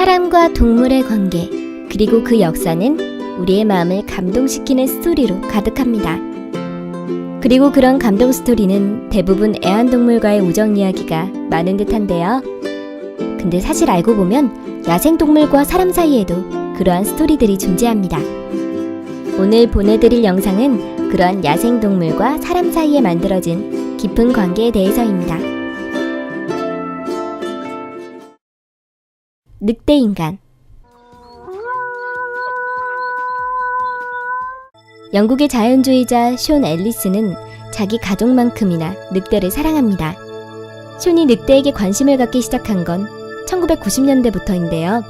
사람과 동물의 관계, 그리고 그 역사는 우리의 마음을 감동시키는 스토리로 가득합니다. 그리고 그런 감동 스토리는 대부분 애완동물과의 우정 이야기가 많은 듯한데요. 근데 사실 알고 보면 야생동물과 사람 사이에도 그러한 스토리들이 존재합니다. 오늘 보내드릴 영상은 그러한 야생동물과 사람 사이에 만들어진 깊은 관계에 대해서입니다. 늑대인간. 영국의 자연주의자 숀 앨리스는 자기 가족만큼이나 늑대를 사랑합니다. 숀이 늑대에게 관심을 갖기 시작한 건 1990년대부터인데요.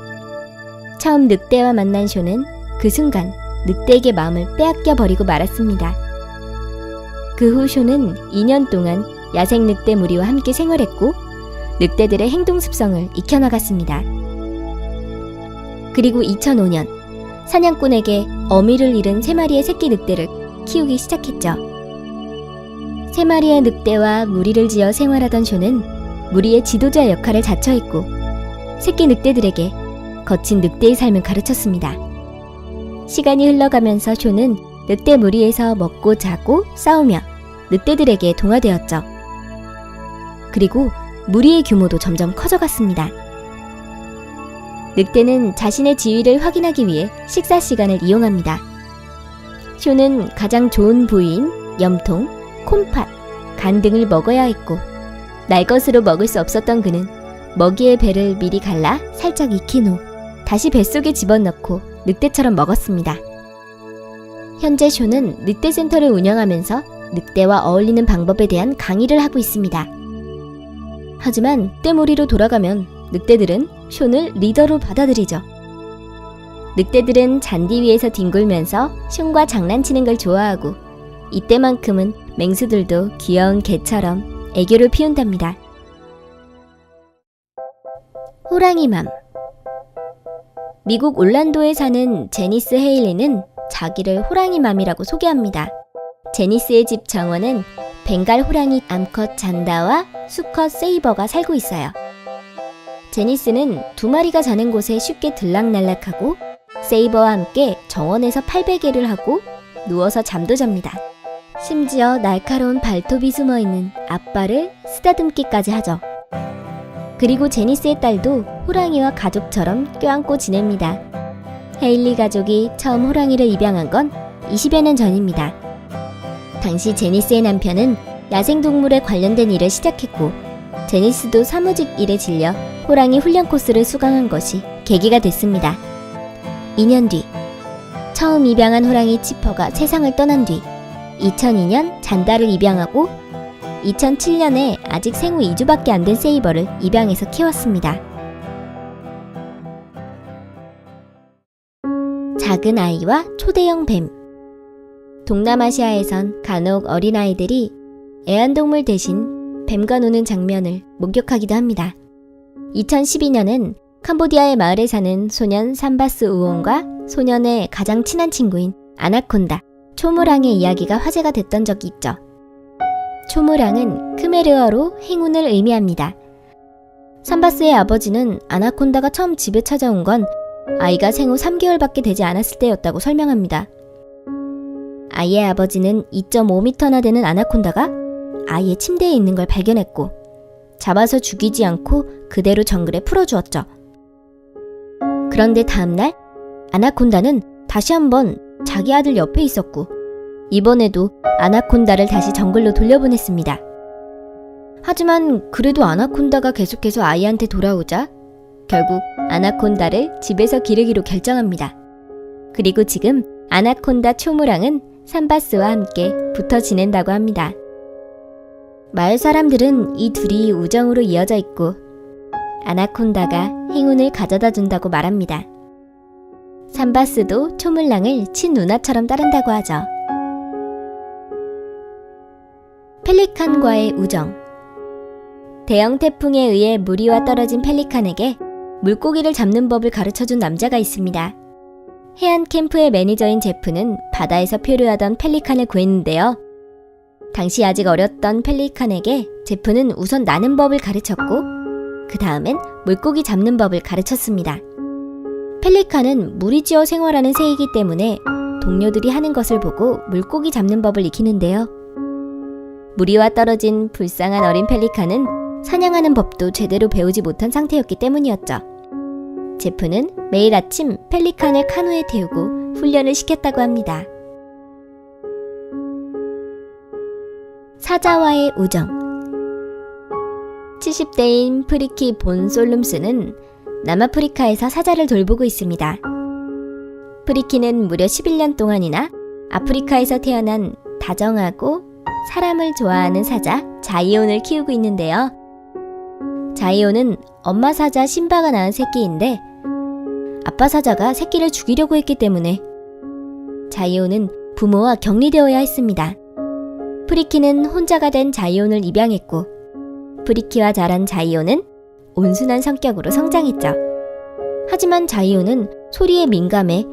처음 늑대와 만난 숀은 그 순간 늑대에게 마음을 빼앗겨 버리고 말았습니다. 그 후 숀은 2년 동안 야생 늑대 무리와 함께 생활했고 늑대들의 행동 습성을 익혀나갔습니다. 그리고 2005년 사냥꾼에게 어미를 잃은 3마리의 새끼 늑대를 키우기 시작했죠. 3마리의 늑대와 무리를 지어 생활하던 숀은 무리의 지도자 역할을 자처했고 새끼 늑대들에게 거친 늑대의 삶을 가르쳤습니다. 시간이 흘러가면서 숀은 늑대 무리에서 먹고 자고 싸우며 늑대들에게 동화되었죠. 그리고 무리의 규모도 점점 커져갔습니다. 늑대는 자신의 지위를 확인하기 위해 식사 시간을 이용합니다. 숀은 가장 좋은 부위인 염통, 콩팥, 간 등을 먹어야 했고 날 것으로 먹을 수 없었던 그는 먹이의 배를 미리 갈라 살짝 익힌 후 다시 뱃속에 집어넣고 늑대처럼 먹었습니다. 현재 숀은 늑대센터를 운영하면서 늑대와 어울리는 방법에 대한 강의를 하고 있습니다. 하지만 늑대무리로 돌아가면 늑대들은 숀을 리더로 받아들이죠. 늑대들은 잔디 위에서 뒹굴면서 숀과 장난치는 걸 좋아하고 이때만큼은 맹수들도 귀여운 개처럼 애교를 피운답니다. 호랑이맘. 미국 올란도에 사는 제니스 헤일리는 자기를 호랑이맘이라고 소개합니다. 제니스의 집 정원은 벵갈 호랑이 암컷 잔다와 수컷 세이버가 살고 있어요. 제니스는 2마리가 자는 곳에 쉽게 들락날락하고 세이버와 함께 정원에서 팔베개를 하고 누워서 잠도 잡니다. 심지어 날카로운 발톱이 숨어있는 앞발을 쓰다듬기까지 하죠. 그리고 제니스의 딸도 호랑이와 가족처럼 껴안고 지냅니다. 헤일리 가족이 처음 호랑이를 입양한 건 20여 년 전입니다. 당시 제니스의 남편은 야생동물에 관련된 일을 시작했고 제니스도 사무직 일에 질려 호랑이 훈련 코스를 수강한 것이 계기가 됐습니다. 2년 뒤 처음 입양한 호랑이 치퍼가 세상을 떠난 뒤 2002년 잔다를 입양하고 2007년에 아직 생후 2주밖에 안 된 세이버를 입양해서 키웠습니다. 작은 아이와 초대형 뱀. 동남아시아에선 간혹 어린아이들이 애완동물 대신 뱀과 노는 장면을 목격하기도 합니다. 2012년엔 캄보디아의 마을에 사는 소년 삼바스 우온과 소년의 가장 친한 친구인 아나콘다, 초무랑의 이야기가 화제가 됐던 적이 있죠. 초무랑은 크메르어로 행운을 의미합니다. 삼바스의 아버지는 아나콘다가 처음 집에 찾아온 건 아이가 생후 3개월밖에 되지 않았을 때였다고 설명합니다. 아이의 아버지는 2.5m나 되는 아나콘다가 아이의 침대에 있는 걸 발견했고 잡아서 죽이지 않고 그대로 정글에 풀어주었죠. 그런데 다음날 아나콘다는 다시 한번 자기 아들 옆에 있었고 이번에도 아나콘다를 다시 정글로 돌려보냈습니다. 하지만 그래도 아나콘다가 계속해서 아이한테 돌아오자 결국 아나콘다를 집에서 기르기로 결정합니다. 그리고 지금 아나콘다 초무랑은 삼바스와 함께 붙어 지낸다고 합니다. 마을 사람들은 이 둘이 우정으로 이어져 있고 아나콘다가 행운을 가져다 준다고 말합니다. 삼바스도 초물랑을 친누나처럼 따른다고 하죠. 펠리칸과의 우정. 대형 태풍에 의해 무리와 떨어진 펠리칸에게 물고기를 잡는 법을 가르쳐준 남자가 있습니다. 해안 캠프의 매니저인 제프는 바다에서 표류하던 펠리칸을 구했는데요. 당시 아직 어렸던 펠리칸에게 제프는 우선 나는 법을 가르쳤고 그 다음엔 물고기 잡는 법을 가르쳤습니다. 펠리칸은 물이 지어 생활하는 새이기 때문에 동료들이 하는 것을 보고 물고기 잡는 법을 익히는데요. 무리와 떨어진 불쌍한 어린 펠리칸은 사냥하는 법도 제대로 배우지 못한 상태였기 때문이었죠. 제프는 매일 아침 펠리칸을 카누에 태우고 훈련을 시켰다고 합니다. 사자와의 우정. 70대인 프리키 본 솔룸스는 남아프리카에서 사자를 돌보고 있습니다. 프리키는 무려 11년 동안이나 아프리카에서 태어난 다정하고 사람을 좋아하는 사자 자이온을 키우고 있는데요. 자이온은 엄마 사자 신바가 낳은 새끼인데 아빠 사자가 새끼를 죽이려고 했기 때문에 자이온은 부모와 격리되어야 했습니다. 프리키는 혼자가 된 자이온을 입양했고 프리키와 자란 자이온은 온순한 성격으로 성장했죠. 하지만 자이온은 소리에 민감해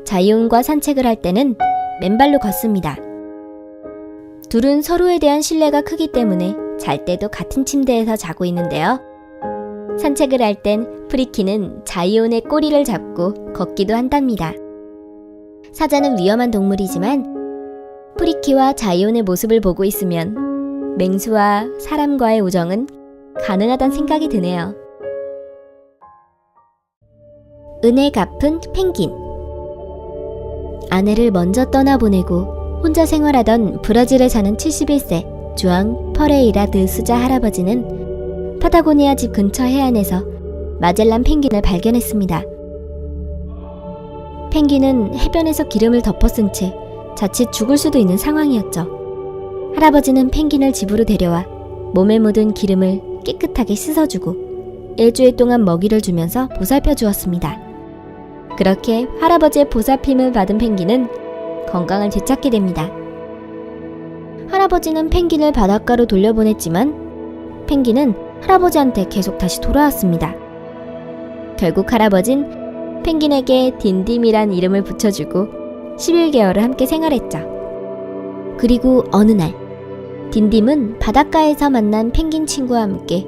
자이온과 산책을 할 때는 맨발로 걷습니다. 둘은 서로에 대한 신뢰가 크기 때문에 잘 때도 같은 침대에서 자고 있는데요. 산책을 할 땐 프리키는 자이온의 꼬리를 잡고 걷기도 한답니다. 사자는 위험한 동물이지만 프리키와 자이온의 모습을 보고 있으면 맹수와 사람과의 우정은 가능하단 생각이 드네요. 은혜 갚은 펭귄. 아내를 먼저 떠나보내고 혼자 생활하던 브라질에 사는 71세 주앙 퍼레이라 드 수자 할아버지는 파타고니아 집 근처 해안에서 마젤란 펭귄을 발견했습니다. 펭귄은 해변에서 기름을 덮어쓴 채 자칫 죽을 수도 있는 상황이었죠. 할아버지는 펭귄을 집으로 데려와 몸에 묻은 기름을 깨끗하게 씻어주고 일주일 동안 먹이를 주면서 보살펴 주었습니다. 그렇게 할아버지의 보살핌을 받은 펭귄은 건강을 되찾게 됩니다. 할아버지는 펭귄을 바닷가로 돌려보냈지만 펭귄은 할아버지한테 계속 다시 돌아왔습니다. 결국 할아버진 펭귄에게 딘딤이란 이름을 붙여주고 11개월을 함께 생활했죠. 그리고 어느 날 딘딤은 바닷가에서 만난 펭귄 친구와 함께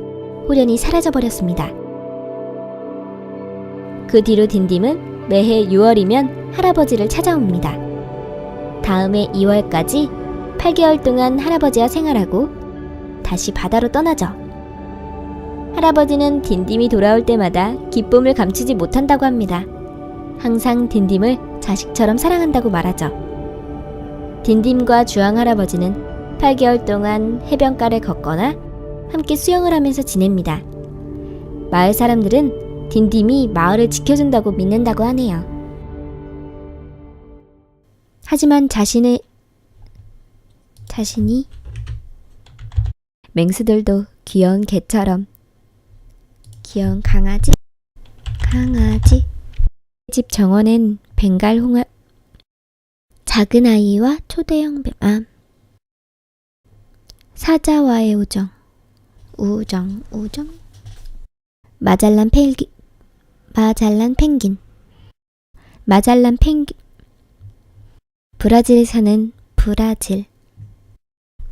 호련히 사라져버렸습니다. 그 뒤로 딘딤은 매해 6월이면 할아버지를 찾아옵니다. 다음해 2월까지 8개월 동안 할아버지와 생활하고 다시 바다로 떠나죠. 할아버지는 딘딤이 돌아올 때마다 기쁨을 감추지 못한다고 합니다. 항상 딘딤을 자식처럼 사랑한다고 말하죠. 딘딤과 주앙 할아버지는 8개월 동안 해변가를 걷거나 함께 수영을 하면서 지냅니다. 마을 사람들은 딘딤이 마을을 지켜준다고 믿는다고 하네요. 하지만 자신이 맹수들도 귀여운 개처럼 귀여운 강아지 집 정원엔 벵갈 홍합 작은 아이와 초대형 뱀 사자와의 우정 마잘란 펭귄 브라질에 사는 브라질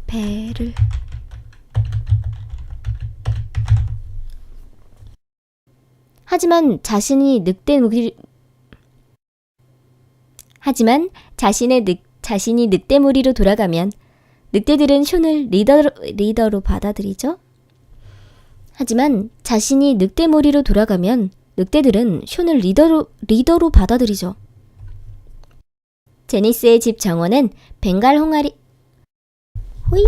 배를 하지만 자신이 늑대무리로 돌아가면 늑대들은 숀을 리더로 받아들이죠. 하지만 자신이 늑대무리로 돌아가면 늑대들은 숀을 리더로 받아들이죠. 제니스의 집 정원은 벵갈 홍아리 호이